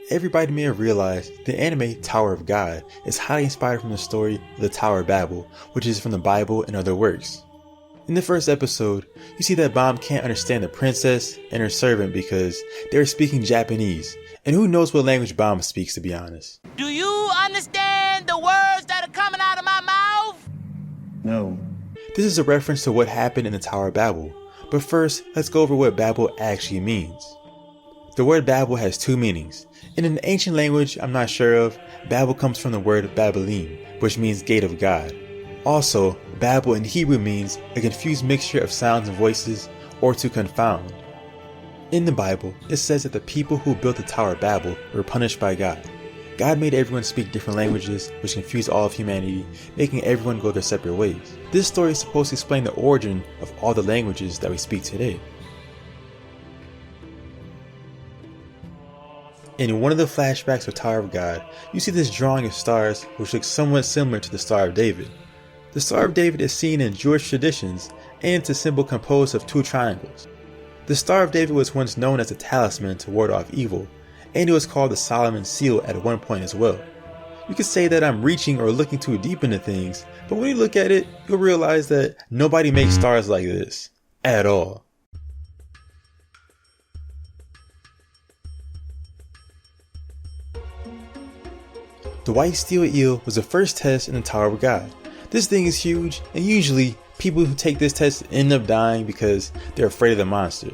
everybody may have realized the anime Tower of God is highly inspired from the story of the Tower of Babel, which is from the Bible and other works. In the first episode, you see that Mom can't understand the princess and her servant because they are speaking Japanese, and who knows what language Mom speaks, to be honest. Do you understand the words that are coming out of my mouth? No. This is a reference to what happened in the Tower of Babel, but first let's go over what Babel actually means. The word Babel has two meanings. In an ancient language I'm not sure of, Babel comes from the word Babelim, which means gate of God. Also, Babel in Hebrew means a confused mixture of sounds and voices, or to confound. In the Bible, it says that the people who built the Tower of Babel were punished by God. God made everyone speak different languages, which confused all of humanity, making everyone go their separate ways. This story is supposed to explain the origin of all the languages that we speak today. In one of the flashbacks of Tower of God, you see this drawing of stars which looks somewhat similar to the Star of David. The Star of David is seen in Jewish traditions, and it's a symbol composed of two triangles. The Star of David was once known as a talisman to ward off evil, and it was called the Solomon's Seal at one point as well. You could say that I'm reaching or looking too deep into things, but when you look at it, you'll realize that nobody makes stars like this. At all. The white steel eel was the first test in the Tower of God. This thing is huge, and usually people who take this test end up dying because they're afraid of the monster.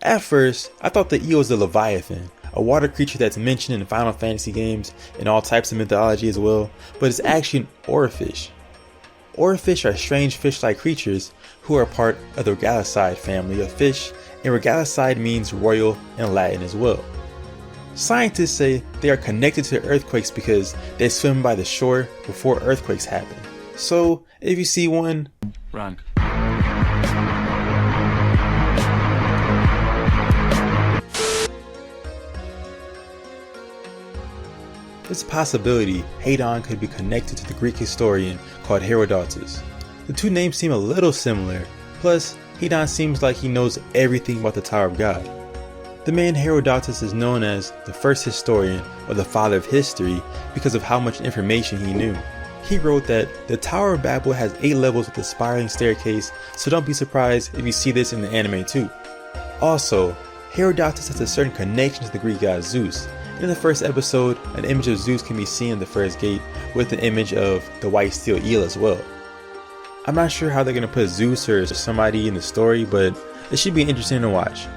At first, I thought the eel was the Leviathan, a water creature that's mentioned in Final Fantasy games and all types of mythology as well, but it's actually an oarfish. Oarfish are strange fish-like creatures who are part of the Regalicide family of fish, and Regalicide means royal in Latin as well. Scientists say they are connected to earthquakes because they swim by the shore before earthquakes happen. So, if you see one, Run. there's a possibility Hadon could be connected to the Greek historian called Herodotus. The two names seem a little similar, plus Hadon seems like he knows everything about the Tower of God. The man Herodotus is known as the first historian or the father of history because of how much information he knew. He wrote that the Tower of Babel has 8 levels with a spiraling staircase, so don't be surprised if you see this in the anime too. Also, Herodotus has a certain connection to the Greek god Zeus. In the first episode, an image of Zeus can be seen in the first gate with an image of the white steel eel as well. I'm not sure how they're going to put Zeus or somebody in the story, but it should be interesting to watch.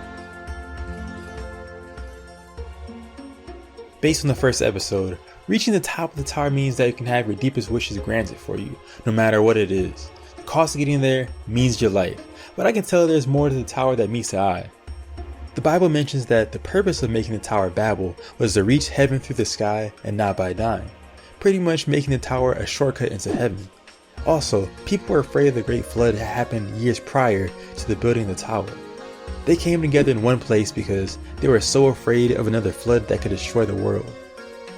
Based on the first episode, reaching the top of the tower means that you can have your deepest wishes granted for you, no matter what it is. The cost of getting there means your life, but I can tell there's more to the tower that meets the eye. The Bible mentions that the purpose of making the Tower of Babel was to reach heaven through the sky and not by dying, pretty much making the tower a shortcut into heaven. Also, people were afraid of the great flood that happened years prior to the building of the tower. They came together in one place because they were so afraid of another flood that could destroy the world.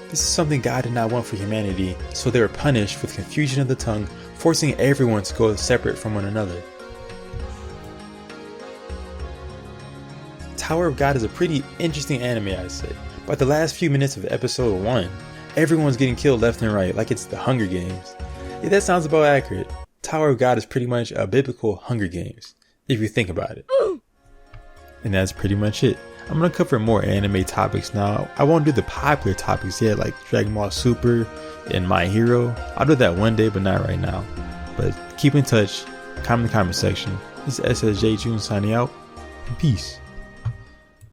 This is something God did not want for humanity, so they were punished with confusion of the tongue, forcing everyone to go separate from one another. Tower of God is a pretty interesting anime, I'd say. But the last few minutes of episode 1, everyone's getting killed left and right like it's the Hunger Games. Yeah, that sounds about accurate. Tower of God is pretty much a biblical Hunger Games, if you think about it. And that's pretty much it. I'm going to cover more anime topics now. I won't do the popular topics yet, like Dragon Ball Super and My Hero. I'll do that one day, but not right now. But keep in touch, comment in the comment section. This is SSJ June signing out, and peace.